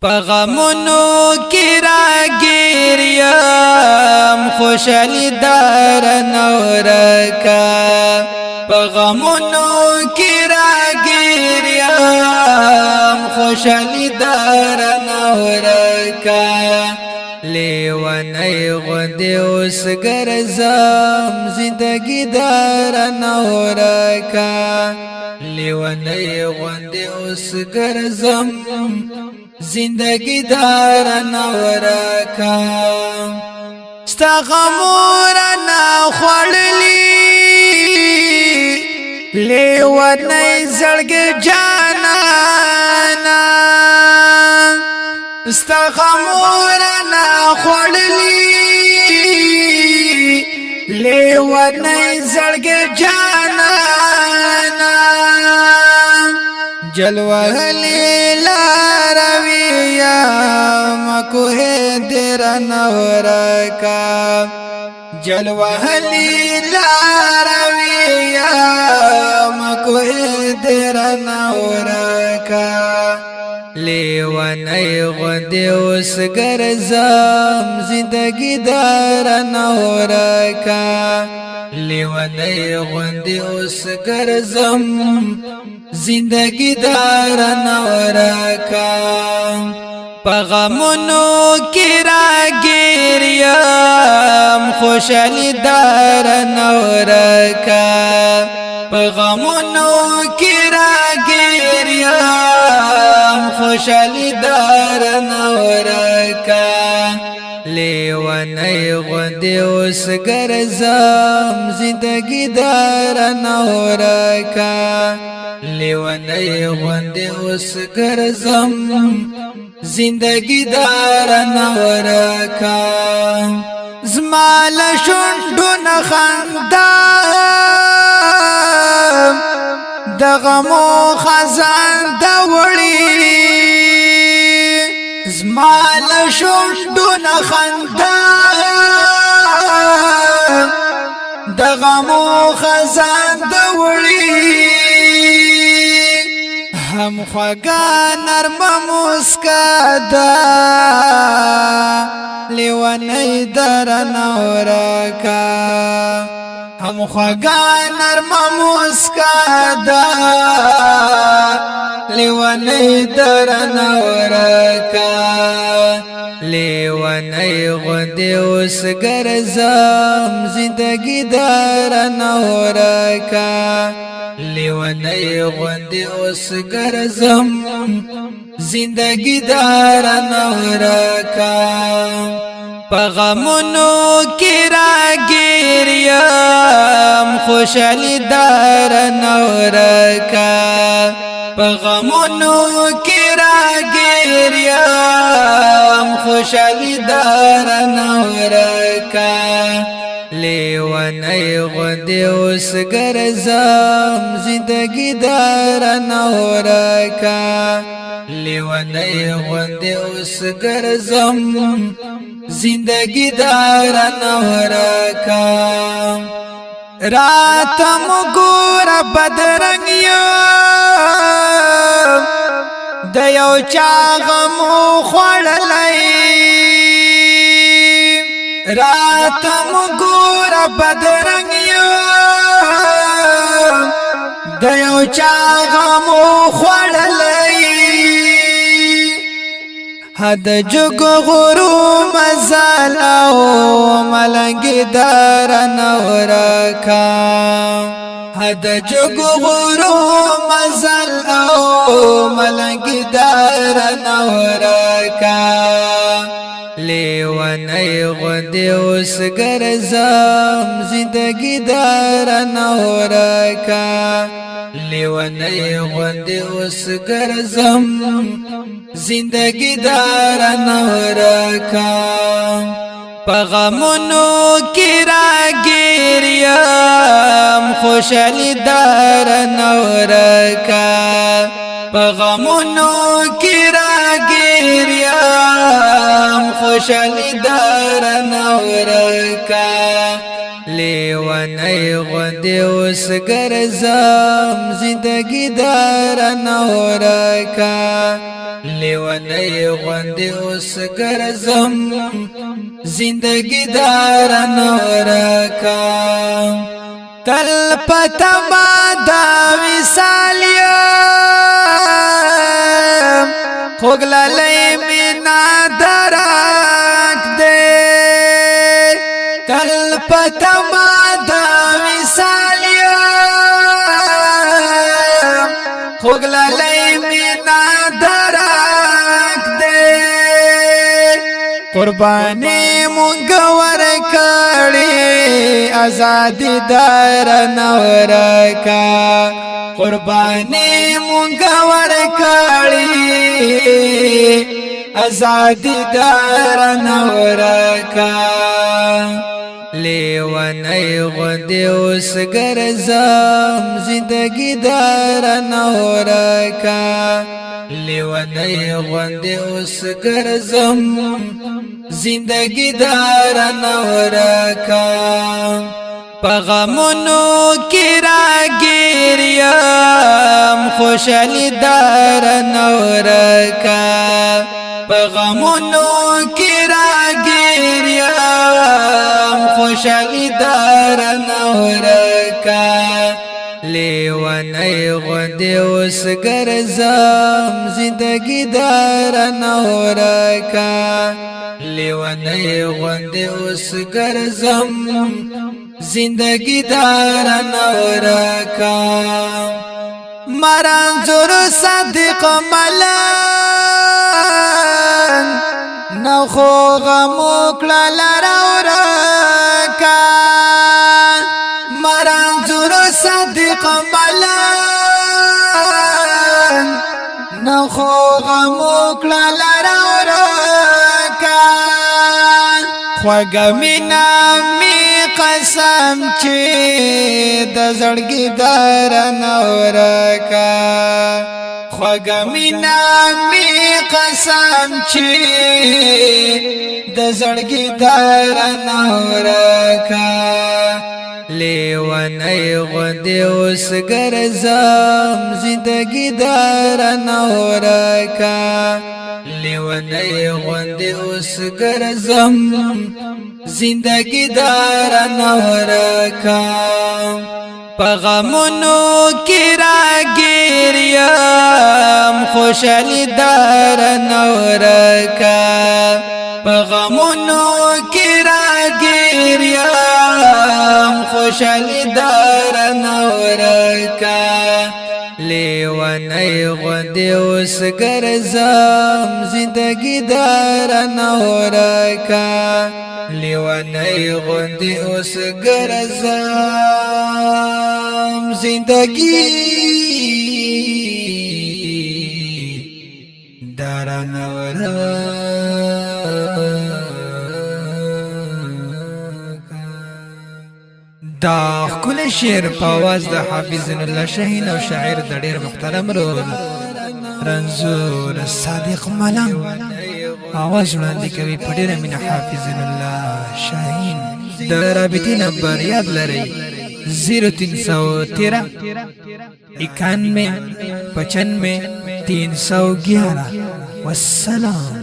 غمونو کی راگیر یم خوشحالی دار نورکا غمونو کی راگیر یم خوشحالی دار نورکا لیوانی غندی اس گرزم زندگی دار نورکا لیوانی غندی اس گرزم زندگی دار نورکا ستا غمورنا خوڑلی لیوانی زرگ جانانا ستا غمورنا خوڑلی لیوانی زرگ جانانا جلوه لیلارویا مکوه دیر نورکا جلوه لیلارویا مکوه دیر نورکا لیوانی غندی اس گرزم زندگی دار نورکا لیوانی غندی اس گرزم زندگی دار نورکا غمونو کی راگیر یم خوشحالی دار نورکا غمونو کی راگیر یم خوشحالی دار نورکا لیوانی غندی اس گرزم زندگی دار نورکا لیوانی غندی اس گرزم زندگی دار نورکا زمال شنڈو نخندام دغمو خزان دوڑی زمال شنڈو نخندام دغمو خزان دوڑی هم خوگا نرم مسکا دا لیوانی در نورکا هم خوگا نرم مسکا دا لیوانی در نورکا لیوانی غندی اس گرزم زندگی در نورکا لیوانی غندی اس گرزم زندگی دار نورکا غمونو کی راگیر یم خوشحالی دار نورکا غمونو کی راگیر یم خوشحالی دار نورکا لیوانی غندی اس گرزم زندگی دار نورکا لیوانی غندی اس گرزم زندگی دار نورکا راتم گور بدرنگ یم دیو چاغمو خوڑلی راتم گور بدرنگ یم دیو چاغمو خوڑلی حد جگ غرو مزال او ملنگ دار نورکا حد جگ غرو مزال او ملنگ دار نورکا لیوانی غندی اس گرزم زندگی دار نورکا لیوانی غندی اس گرزم زندگی دار نورکا غمونو کی راگیر یم خوشحالی دار نورکا غمونو کی راگیر یم خوشحالی دار نورکا لیوانی لیونی غندی اوس گرزم زندگی دارن ورکا لیونی غندی اوس گرزم زندگی دارن ورکا تل پتا ما دا وصال یم خوگللی مینا درک دے تل پتا ما دا وصال یم خوگللی مینا درک دے قربانی مونږ ورکړې آزادی درن ورکا قربانی مونږ ورکړې آزادی درن ورکا لیونی غندی اوس ګرځم زندگی درن ورکا لیونی غندی اوس ګرځم زندگی دارن ورکا پغمونو کی راگیریم خوشحالی دارن ورکا پغمونو کی راگیریم خوشحالی دارن ورکا لیونی غندی اوس گرزم زندگی دارن ورکا لیونی غندی اوس گرزم زندگی دارن ورکا مرانزور صدق ملن نو خو غموکلا لرا ورکا مرانزور صدق ملن نو خو غموکلا لرا ورکا خوگمینا می قسم چی د زړګي درن ورکا خوگمینا می قسم چی د زړګي درن ورکا لیونی غندی اوس گرزم زندگی درن ورکا لیونی غندی اوس گرزم زندگی دارن ورکا پغمونو کی راگیریم خوشحالی دارن ورکا پغمونو کی راگیریم خوشحالی دارن ورکا لیونی غندی اوس گرزم زندگی دارن ورکا لیونی غندی اوس گرزم زندگی دارن ورکا دا کل شعر په आवाज د حافظ الله شاهین او شاعر د ډیر محترم رنزور صادق ملنګ आवाज وړاندې کوي په ډیره مینه حافظ الله شاهین د رابطې نمبر یاد لرئ 0313 91 95 311 والسلام